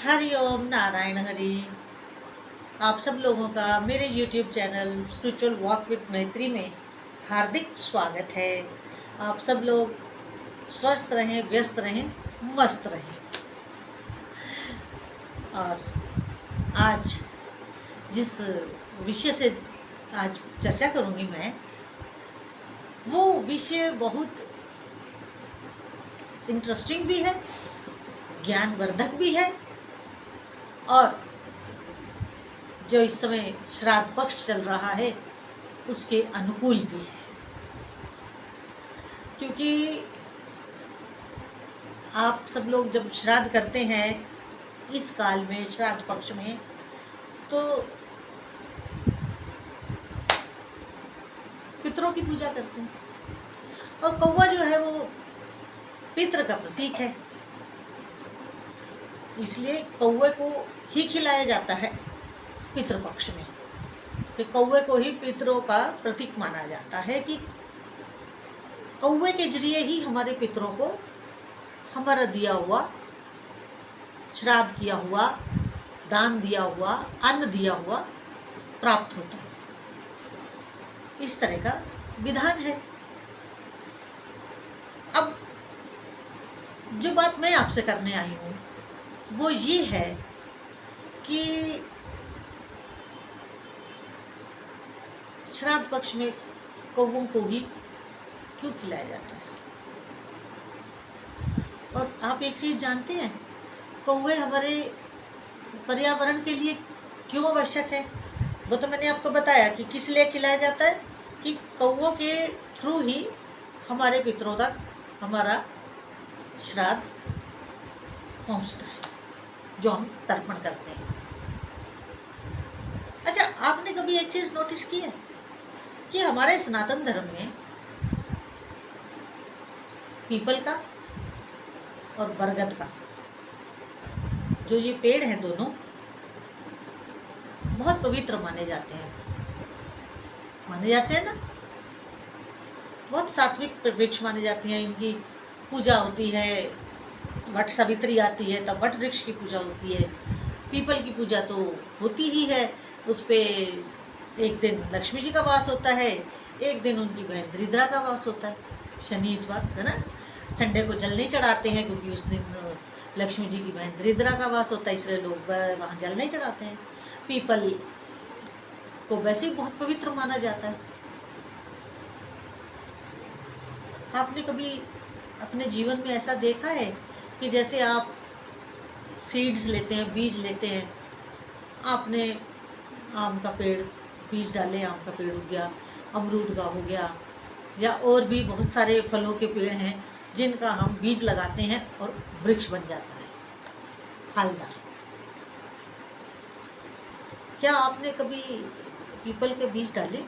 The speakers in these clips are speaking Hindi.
हरि ओम नारायण हरि। आप सब लोगों का मेरे YouTube channel spiritual walk with मैत्री में हार्दिक स्वागत है। आप सब लोग स्वस्थ रहें, व्यस्त रहें, मस्त रहें। और आज जिस विषय से आज चर्चा करूंगी मैं, वो विषय बहुत इंटरेस्टिंग भी है, ज्ञानवर्धक भी है और जो इस समय श्राद्ध पक्ष चल रहा है उसके अनुकूल भी है। क्योंकि आप सब लोग जब श्राद्ध करते हैं इस काल में, श्राद्ध पक्ष में, तो पितरों की पूजा करते हैं और कौवा जो है वो पितृ का प्रतीक है, इसलिए कौवे को ही खिलाया जाता है पितृपक्ष में। कि कौवे को ही पितरों का प्रतीक माना जाता है कि कौवे के जरिए ही हमारे पितरों को हमारा दिया हुआ, श्राद्ध किया हुआ, दान दिया हुआ, अन्न दिया हुआ प्राप्त होता है। इस तरह का विधान है। अब जो बात मैं आपसे करने आई हूँ वो ये है कि श्राद्ध पक्ष में कौवों को ही क्यों खिलाया जाता है। और आप एक चीज़ जानते हैं, कौवे हमारे पर्यावरण के लिए क्यों आवश्यक है। वो तो मैंने आपको बताया कि किस लिए खिलाया जाता है, कि कौवों के थ्रू ही हमारे पितरों तक हमारा श्राद्ध पहुंचता है, जो हम तर्पण करते हैं। अच्छा, आपने कभी एक चीज़ नोटिस की है कि हमारे सनातन धर्म में पीपल का और बरगद का जो ये पेड़ हैं, दोनों बहुत पवित्र माने जाते हैं ना। बहुत सात्विक वृक्ष माने जाते हैं। इनकी पूजा होती है, वट सावित्री आती है तब वट वृक्ष की पूजा होती है। पीपल की पूजा तो होती ही है, उस पे एक दिन लक्ष्मी जी का वास होता है, एक दिन उनकी बहन दरिद्रा का वास होता है, शनि इतवार, है ना। संडे को जल नहीं चढ़ाते हैं क्योंकि उस दिन लक्ष्मी जी की बहन दरिद्रा का वास होता है, इसलिए लोग वहाँ जल नहीं चढ़ाते हैं। पीपल को वैसे ही बहुत पवित्र माना जाता है। आपने कभी अपने जीवन में ऐसा देखा है कि जैसे आप सीड्स लेते हैं, बीज लेते हैं, आपने आम का पेड़ बीज डाले, आम का पेड़ उग गया, अमरूद का हो गया, या और भी बहुत सारे फलों के पेड़ हैं जिनका हम बीज लगाते हैं और वृक्ष बन जाता है, फलदार। क्या आपने कभी पीपल के बीज डाले,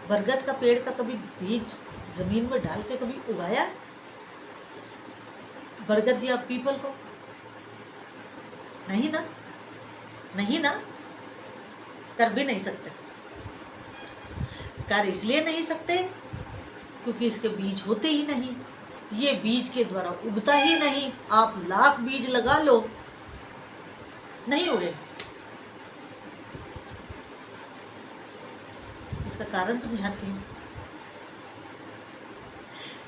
बरगद का पेड़ का कभी बीज जमीन में डाल के कभी उगाया? बरगद या पीपल को? नहीं ना, नहीं ना, कर भी नहीं सकते। कर इसलिए नहीं सकते क्योंकि इसके बीज होते ही नहीं, ये बीज के द्वारा उगता ही नहीं। आप लाख बीज लगा लो, नहीं उगे। इसका कारण समझाती हूँ।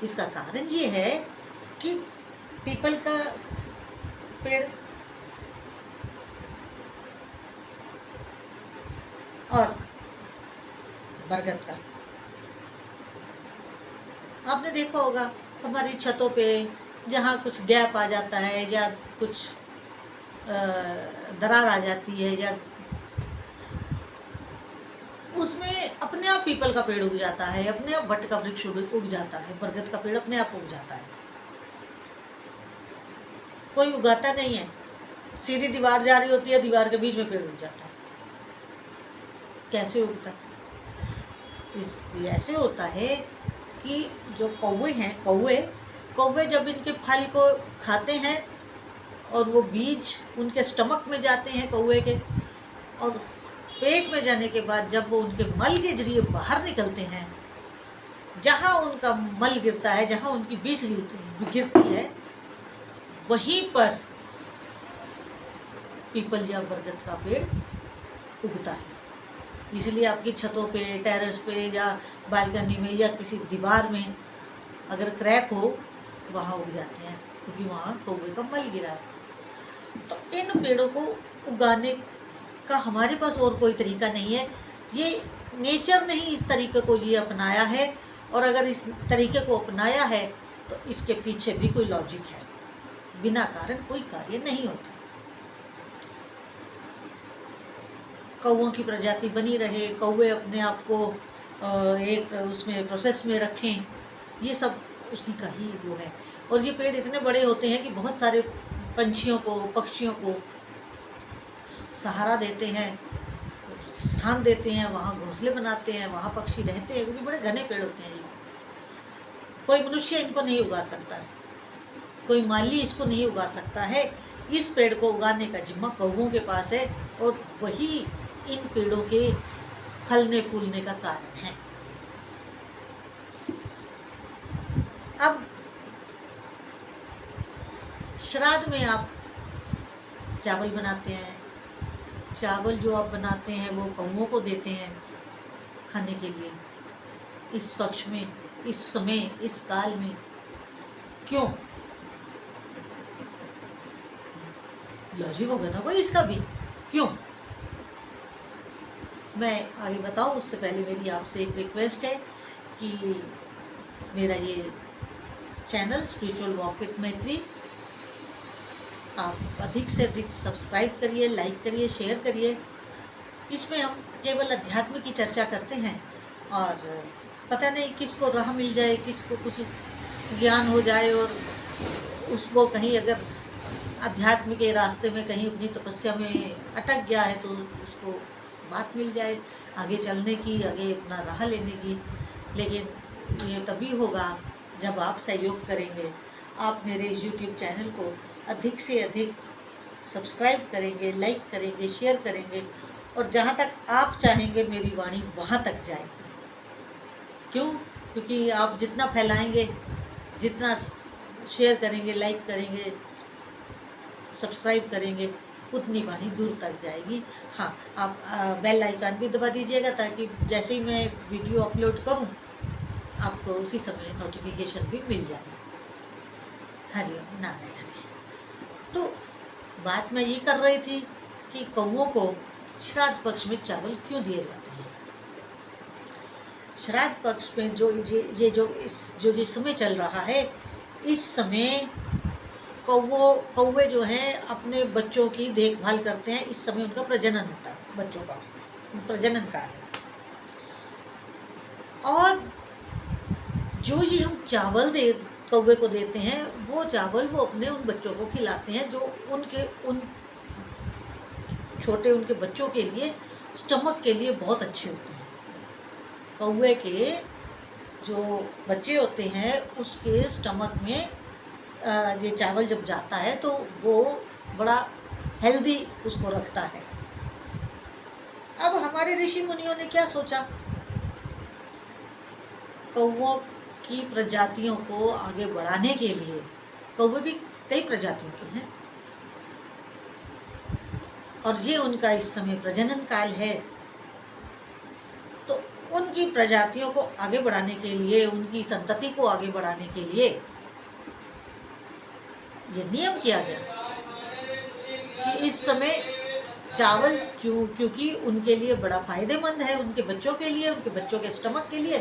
इसका कारण ये है कि पीपल का पेड़ और बरगद का, आपने देखा होगा हमारी छतों पे जहाँ कुछ गैप आ जाता है या कुछ दरार आ जाती है, या उसमें अपने आप पीपल का पेड़ उग जाता है, अपने आप वट का वृक्ष उग जाता है, बरगद का पेड़ अपने आप उग जाता है। कोई उगाता नहीं है, सीधी दीवार जा रही होती है, दीवार के बीच में पेड़ उग जाता है। कैसे उगता? ऐसे होता है कि जो कौवे हैं, कौवे जब इनके फल को खाते हैं और वो बीज उनके स्टमक में जाते हैं कौवे के, और पेट में जाने के बाद जब वो उनके मल के जरिए बाहर निकलते हैं, जहाँ उनका मल गिरता है, जहाँ उनकी बीट गिरती है, वहीं पर पीपल या बरगद का पेड़ उगता है। इसलिए आपकी छतों पे, टेरेस पे या बालकनी में या किसी दीवार में अगर क्रैक हो वहाँ उग जाते हैं, क्योंकि वहाँ कौवे का मल गिरा है। तो इन पेड़ों को उगाने का हमारे पास और कोई तरीका नहीं है, ये नेचर ने ही इस तरीके को ये अपनाया है। और अगर इस तरीके को अपनाया है तो इसके पीछे भी कोई लॉजिक है, बिना कारण कोई कार्य नहीं होता। कौवों की प्रजाति बनी रहे, कौवे अपने आप को एक उसमें प्रोसेस में रखें, ये सब उसी का ही वो है। और ये पेड़ इतने बड़े होते हैं कि बहुत सारे पंछियों को, पक्षियों को सहारा देते हैं, स्थान देते हैं, वहाँ घोंसले बनाते हैं, वहाँ पक्षी रहते हैं, क्योंकि बड़े घने पेड़ होते हैं ये। कोई मनुष्य इनको नहीं उगा सकता है, कोई माली इसको नहीं उगा सकता है। इस पेड़ को उगाने का जिम्मा कौवों के पास है, और वही इन पेड़ों के फलने फूलने का कारण है। अब श्राद्ध में आप चावल बनाते हैं, चावल जो आप बनाते हैं वो कौवों को देते हैं खाने के लिए। इस पक्ष में, इस समय, इस काल में क्यों? लॉजिक होगा ना कोई इसका भी, क्यों? मैं आगे बताऊं उससे पहले मेरी आपसे एक रिक्वेस्ट है कि मेरा ये चैनल स्पिरिचुअल वॉक विद मैत्री आप अधिक से अधिक सब्सक्राइब करिए, लाइक करिए, शेयर करिए। इसमें हम केवल अध्यात्म की चर्चा करते हैं, और पता नहीं किसको राह मिल जाए, किसको कुछ ज्ञान हो जाए और उसको कहीं अगर अध्यात्म के रास्ते में कहीं अपनी तपस्या में अटक गया है तो उसको बात मिल जाए आगे चलने की, आगे अपना राह लेने की। लेकिन ये तभी होगा जब आप सहयोग करेंगे, आप मेरे इस YouTube चैनल को अधिक से अधिक सब्सक्राइब करेंगे, लाइक करेंगे, शेयर करेंगे, और जहाँ तक आप चाहेंगे मेरी वाणी वहाँ तक जाएगी। क्यों? क्योंकि आप जितना फैलाएंगे, जितना शेयर करेंगे, लाइक करेंगे, सब्सक्राइब करेंगे, उतनी वाणी दूर तक जाएगी। हाँ, आप बेल आइकन भी दबा दीजिएगा ताकि जैसे ही मैं वीडियो अपलोड करूँ आपको उसी समय नोटिफिकेशन भी मिल जाए। हरिओम, नारायण हरि। तो बात मैं ये कर रही थी कि कौवों को श्राद्ध पक्ष में चावल क्यों दिए जाते हैं। श्राद्ध पक्ष में जो समय चल रहा है, इस समय कौवे जो हैं अपने बच्चों की देखभाल करते हैं। इस समय उनका प्रजनन होता है, बच्चों का प्रजनन काल है। और जो ये हम चावल कौवे को देते हैं, वो चावल वो अपने उन बच्चों को खिलाते हैं जो उन छोटे उनके बच्चों के लिए, स्टमक के लिए बहुत अच्छे होते हैं। कौवे के जो बच्चे होते हैं उसके स्टमक में ये चावल जब जाता है तो वो बड़ा हेल्दी उसको रखता है। अब हमारे ऋषि मुनियों ने क्या सोचा, कौवों की प्रजातियों को आगे बढ़ाने के लिए, कौवे भी कई प्रजातियों के हैं और ये उनका इस समय प्रजनन काल है, तो उनकी प्रजातियों को आगे बढ़ाने के लिए, उनकी संतति को आगे बढ़ाने के लिए ये नियम किया गया कि इस समय चावल क्योंकि उनके लिए बड़ा फायदेमंद है, उनके बच्चों के लिए, उनके बच्चों के स्टमक के लिए,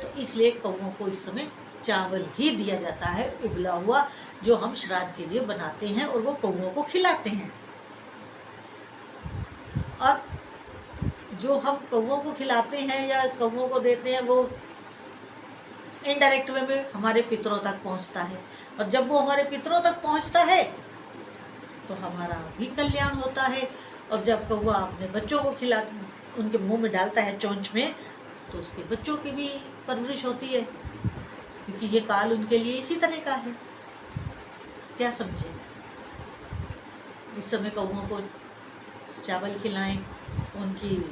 तो इसलिए कौवों को इस समय चावल ही दिया जाता है, उबला हुआ, जो हम श्राद्ध के लिए बनाते हैं और वो कौवों को खिलाते हैं। और जो हम कौवों को खिलाते हैं या कौवों को देते हैं वो इनडायरेक्ट वे में हमारे पितरों तक पहुंचता है, और जब वो हमारे पितरों तक पहुंचता है तो हमारा भी कल्याण होता है। और जब कौवा अपने बच्चों को उनके मुंह में डालता है चोंच में, तो उसके बच्चों की भी परवरिश होती है, क्योंकि ये काल उनके लिए इसी तरह का है। क्या समझे? इस समय कौवों को चावल खिलाएं, उनकी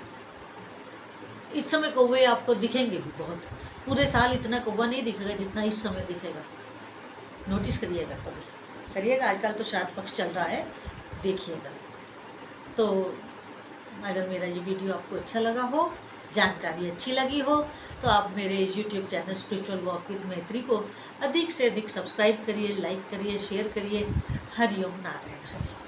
इस समय कौवे आपको दिखेंगे भी बहुत, पूरे साल इतना कौवा नहीं दिखेगा जितना इस समय दिखेगा। नोटिस करिएगा, कभी करिएगा, आजकल तो श्राद्ध पक्ष चल रहा है, देखिएगा। तो अगर मेरा ये वीडियो आपको अच्छा लगा हो, जानकारी अच्छी लगी हो, तो आप मेरे YouTube channel spiritual walk with मैत्री को अधिक से अधिक सब्सक्राइब करिए, लाइक करिए, शेयर करिए। हरिओम नारायण हरि।